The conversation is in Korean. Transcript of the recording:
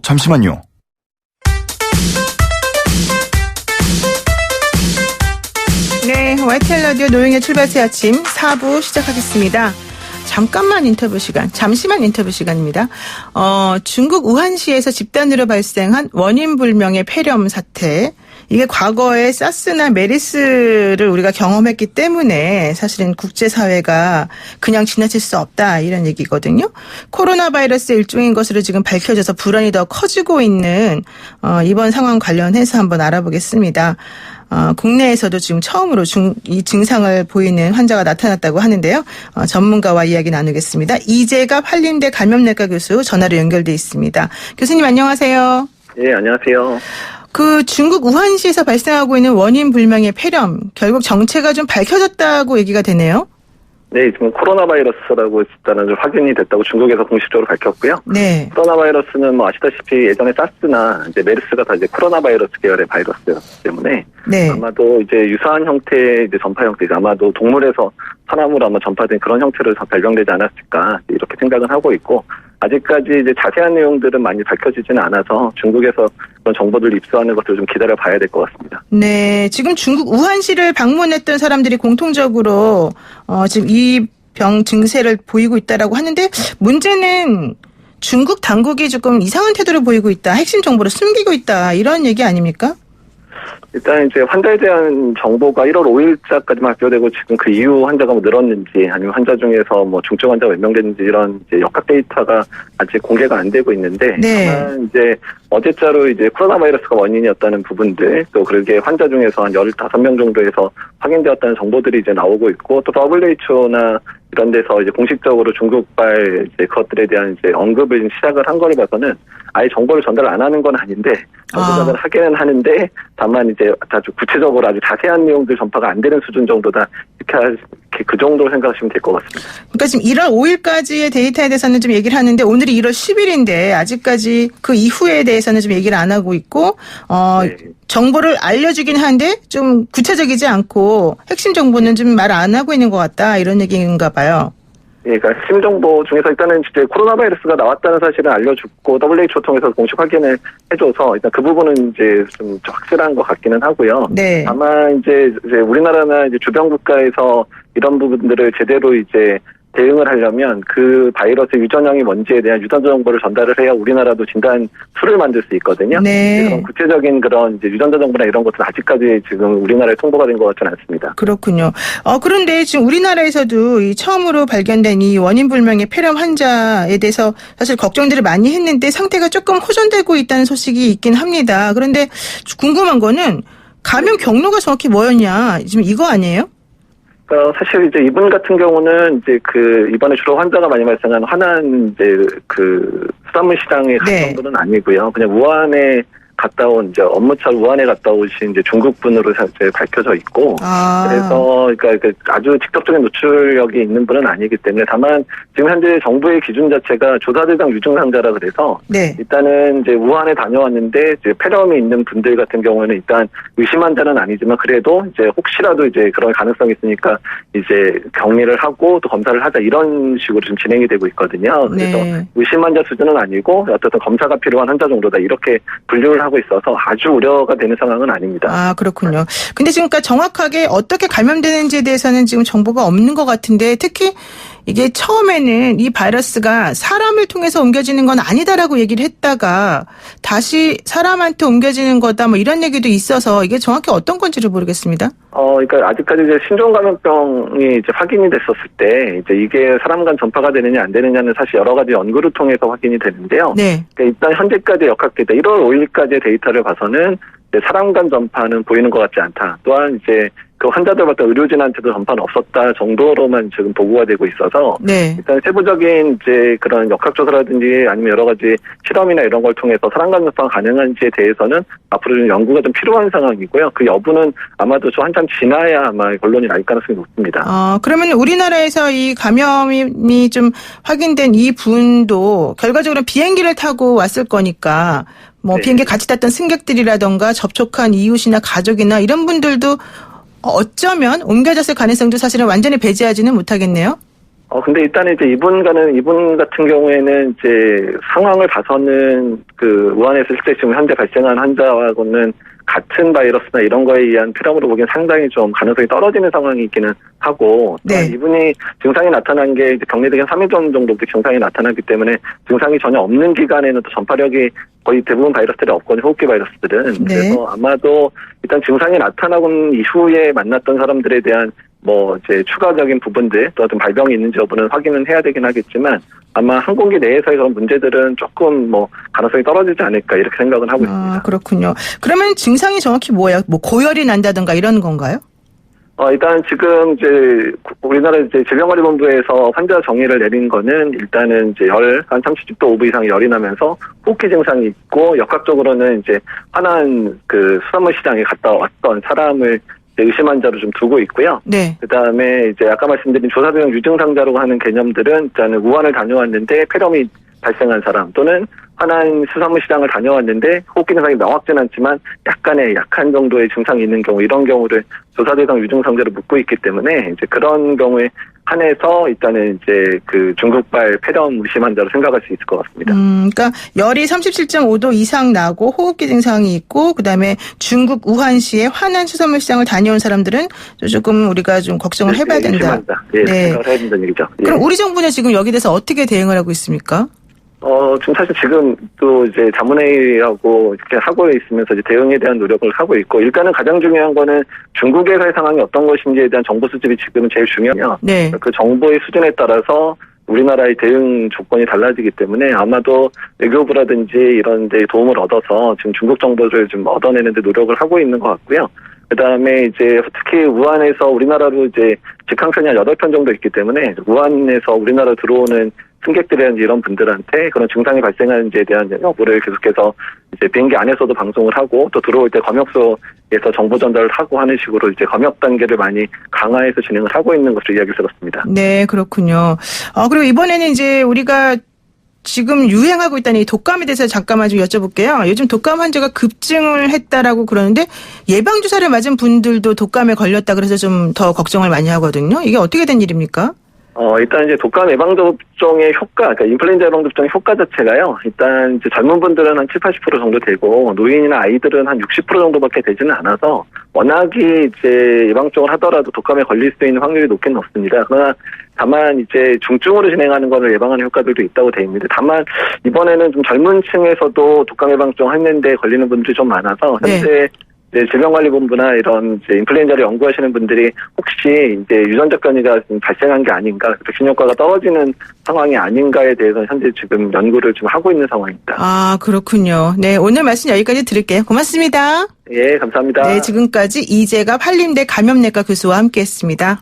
잠시만요. 네, YTN 라디오 노영의 출발새 아침 4부 시작하겠습니다. 잠시만 인터뷰 시간입니다. 중국 우한시에서 집단으로 발생한 원인 불명의 폐렴 사태. 이게 과거에 사스나 메르스를 우리가 경험했기 때문에 사실은 국제사회가 그냥 지나칠 수 없다 이런 얘기거든요. 코로나 바이러스의 일종인 것으로 지금 밝혀져서 불안이 더 커지고 있는 이번 상황 관련해서 한번 알아보겠습니다. 국내에서도 지금 처음으로 이 증상을 보이는 환자가 나타났다고 하는데요. 전문가와 이야기 나누겠습니다. 이재갑 한림대 감염내과 교수 전화로 연결돼 있습니다. 교수님 안녕하세요. 네, 안녕하세요. 중국 우한시에서 발생하고 있는 원인 불명의 폐렴, 결국 정체가 좀 밝혀졌다고 얘기가 되네요. 네, 지금 코로나 바이러스라고 일단은 좀 확인이 됐다고 중국에서 공식적으로 밝혔고요. 네. 코로나 바이러스는 아시다시피 예전에 사스나 이제 메르스가 다 이제 코로나 바이러스 계열의 바이러스였기 때문에 네. 아마도 이제 유사한 형태의 이제 전파 형태가 아마도 동물에서 사람으로 아마 전파된 그런 형태로 발병되지 않았을까 이렇게 생각은 하고 있고 아직까지 이제 자세한 내용들은 많이 밝혀지지는 않아서 중국에서 그런 정보들을 입수하는 것을 좀 기다려 봐야 될 것 같습니다. 네, 지금 중국 우한시를 방문했던 사람들이 공통적으로 지금 이 병 증세를 보이고 있다라고 하는데 문제는 중국 당국이 조금 이상한 태도를 보이고 있다, 핵심 정보를 숨기고 있다 이런 얘기 아닙니까? 일단 이제 환자에 대한 정보가 1월 5일자까지만 발표되고 지금 그 이후 환자가 늘었는지 아니면 환자 중에서 중증 환자가 몇 명 됐는지 이런 이제 역학 데이터가 아직 공개가 안 되고 있는데 네. 다만 이제 어제자로 이제 코로나 바이러스가 원인이었다는 부분들 또 그렇게 환자 중에서 한 15명 정도에서 확인되었다는 정보들이 이제 나오고 있고 또 WHO나 이런 데서 이제 공식적으로 중국발 이제 그것들에 대한 이제 언급을 시작을 한 거를 봐서는 아예 정보를 전달 안 하는 건 아닌데 전달을 하기는 하는데 다만 이제 아주 구체적으로 아주 자세한 내용들 전파가 안 되는 수준 정도다 이렇게 그 정도로 생각하시면 될 것 같습니다. 그러니까 지금 1월 5일까지의 데이터에 대해서는 좀 얘기를 하는데 오늘이 1월 10일인데 아직까지 그 이후에 대해서는 좀 얘기를 안 하고 있고 네. 정보를 알려주긴 하는데 좀 구체적이지 않고 핵심 정보는 좀 말 안 하고 있는 것 같다 이런 얘기인가 봐요. 예, 그러니까 핵심 정보 중에서 일단은 이제 코로나 바이러스가 나왔다는 사실은 알려주고 WHO 통해서 공식 확인을 해줘서 일단 그 부분은 이제 좀 확실한 것 같기는 하고요. 네. 다만 이제 우리나라나 이제 주변 국가에서 이런 부분들을 제대로 이제 대응을 하려면 그 바이러스의 유전형이 뭔지에 대한 유전자 정보를 전달을 해야 우리나라도 진단 툴을 만들 수 있거든요. 네. 그런 구체적인 그런 이제 유전자 정보나 이런 것들은 아직까지 지금 우리나라에 통보가 된 것 같지는 않습니다. 그렇군요. 그런데 지금 우리나라에서도 이 처음으로 발견된 이 원인 불명의 폐렴 환자에 대해서 사실 걱정들을 많이 했는데 상태가 조금 호전되고 있다는 소식이 있긴 합니다. 그런데 궁금한 거는 감염 경로가 정확히 뭐였냐? 지금 이거 아니에요? 사실 이제 이분 같은 경우는 이제 이번에 주로 환자가 많이 발생한 화난 이제 수산물 시장에 간 네. 정도는 아니고요. 그냥 우한에 갔다 온 이제 업무차로 우한에 갔다 오신 이제 중국 분으로 이제 밝혀져 있고 그래서 그러니까 아주 직접적인 노출력이 있는 분은 아니기 때문에 다만 지금 현재 정부의 기준 자체가 조사 대상 유증상자라 그래서 네. 일단은 이제 우한에 다녀왔는데 이제 폐렴이 있는 분들 같은 경우에는 일단 의심 환자는 아니지만 그래도 이제 혹시라도 이제 그런 가능성이 있으니까 이제 격리를 하고 또 검사를 하자 이런 식으로 좀 진행이 되고 있거든요. 그래서 네. 의심 환자 수준은 아니고 어쨌든 검사가 필요한 환자 정도다 이렇게 분류를 하고 있어서 아주 우려가 되는 상황은 아닙니다. 아, 그렇군요. 근데 지금까지 정확하게 어떻게 감염되는지에 대해서는 지금 정보가 없는 것 같은데 특히 이게 처음에는 이 바이러스가 사람을 통해서 옮겨지는 건 아니다라고 얘기를 했다가 다시 사람한테 옮겨지는 거다 뭐 이런 얘기도 있어서 이게 정확히 어떤 건지를 모르겠습니다. 그러니까 아직까지 이제 신종 감염병이 이제 확인이 됐었을 때 이제 이게 사람 간 전파가 되느냐 안 되느냐는 사실 여러 가지 연구를 통해서 확인이 되는데요. 네. 그러니까 일단 현재까지 역학 데이터 1월 5일까지의 데이터를 봐서는 사람 간 전파는 보이는 것 같지 않다. 또한 이제 그 환자들 같은 의료진한테도 전파는 없었다 정도로만 지금 보고가 되고 있어서 네. 일단 세부적인 이제 그런 역학조사라든지 아니면 여러 가지 실험이나 이런 걸 통해서 사람 간 전파가 가능한지에 대해서는 앞으로 좀 연구가 좀 필요한 상황이고요. 그 여부는 아마도 좀 한참 지나야 아마 결론이 날 가능성이 높습니다. 그러면 우리나라에서 이 감염이 좀 확인된 이 분도 결과적으로 비행기를 타고 왔을 거니까 뭐 네. 비행기 같이 탔던 승객들이라던가 접촉한 이웃이나 가족이나 이런 분들도 어쩌면 옮겨졌을 가능성도 사실은 완전히 배제하지는 못하겠네요. 근데 일단은 이제 이분 같은 경우에는 이제 상황을 봐서는 그 우한에서 실제 지금 현재 발생한 환자하고는 같은 바이러스나 이런 거에 의한 폐렴으로 보기엔 상당히 좀 가능성이 떨어지는 상황이기는 하고, 네. 이분이 증상이 나타난 게 이제 격리되기 3일 정도부터 증상이 나타나기 때문에 증상이 전혀 없는 기간에는 또 전파력이 거의 대부분 바이러스들이 없거든요. 호흡기 바이러스들은. 네. 그래서 아마도 일단 증상이 나타나고 이후에 만났던 사람들에 대한 이제 추가적인 부분들, 또 어떤 발병이 있는지 여부는 확인은 해야 되긴 하겠지만, 아마 항공기 내에서의 그런 문제들은 조금 가능성이 떨어지지 않을까, 이렇게 생각은 하고 있습니다. 아, 그렇군요. 그러면 증상이 정확히 뭐예요? 고열이 난다든가 이런 건가요? 일단 지금 이제 우리나라 이제 질병관리본부에서 환자 정의를 내린 거는 일단은 이제 한 30도 5분 이상 열이 나면서 호흡기 증상이 있고, 역학적으로는 이제 화난 그 수산물 시장에 갔다 왔던 사람을 의심 환자로 좀 두고 있고요. 네. 그다음에 이제 아까 말씀드린 조사대상 유증상자라고 하는 개념들은 일단은 우한을 다녀왔는데 폐렴이 발생한 사람, 또는 화난 수산물 시장을 다녀왔는데 호흡기 증상이 명확진 않지만 약간의 약한 정도의 증상이 있는 경우, 이런 경우를 조사대상 유증상자로 묻고 있기 때문에 이제 그런 경우에 한해서 일단은 이제 그 중국발 폐렴 의심 환자로 생각할 수 있을 것 같습니다. 그러니까 열이 37.5도 이상 나고 호흡기 증상이 있고, 그다음에 중국 우한시에 화난 수산물 시장을 다녀온 사람들은 조금 우리가 좀 걱정을 해봐야 된다. 의심한다. 예, 네. 생각을 해야 된다는 얘기죠. 예. 그럼 우리 정부는 지금 여기 대해서 어떻게 대응을 하고 있습니까? 지금 사실 지금 또 이제 자문회의하고 이렇게 하고 있으면서 이제 대응에 대한 노력을 하고 있고, 일단은 가장 중요한 거는 중국에서의 상황이 어떤 것인지에 대한 정보 수집이 지금은 제일 중요해요. 네. 그 정보의 수준에 따라서 우리나라의 대응 조건이 달라지기 때문에 아마도 외교부라든지 이런 데 도움을 얻어서 지금 중국 정보를 좀 얻어내는 데 노력을 하고 있는 것 같고요. 그다음에 이제 특히 우한에서 우리나라로 이제 직항편이 한 8편 정도 있기 때문에 우한에서 우리나라 들어오는 승객들이라든지 이런 분들한테 그런 증상이 발생하는지에 대한 여부를 계속해서 이제 비행기 안에서도 방송을 하고, 또 들어올 때 검역소에서 정보 전달을 하고 하는 식으로 이제 검역 단계를 많이 강화해서 진행을 하고 있는 것으로 이야기를 들었습니다. 네, 그렇군요. 그리고 이번에는 이제 우리가 지금 유행하고 있다는 이 독감에 대해서 잠깐만 좀 여쭤볼게요. 요즘 독감 환자가 급증을 했다라고 그러는데, 예방주사를 맞은 분들도 독감에 걸렸다 그래서 좀 더 걱정을 많이 하거든요. 이게 어떻게 된 일입니까? 일단 이제 독감 예방접종의 효과, 그러니까 인플루엔자 예방접종의 효과 자체가요, 일단 이제 젊은 분들은 한 70-80% 정도 되고, 노인이나 아이들은 한 60% 정도밖에 되지는 않아서, 워낙에 이제 예방접종을 하더라도 독감에 걸릴 수 있는 확률이 높긴 높습니다. 그러나 다만 이제 중증으로 진행하는 것을 예방하는 효과들도 있다고 되어 있는데, 다만 이번에는 좀 젊은 층에서도 독감 예방접종 했는데 걸리는 분들이 좀 많아서, 현재 네. 이제 질병관리본부나 이런 이제 인플루엔자를 연구하시는 분들이 혹시 이제 유전적 변이가 발생한 게 아닌가, 백신 효과가 떨어지는 상황이 아닌가에 대해서 현재 지금 연구를 좀 하고 있는 상황입니다. 아, 그렇군요. 네, 오늘 말씀 여기까지 들을게요. 고맙습니다. 예, 감사합니다. 네, 지금까지 이재갑 한림대 감염내과 교수와 함께했습니다.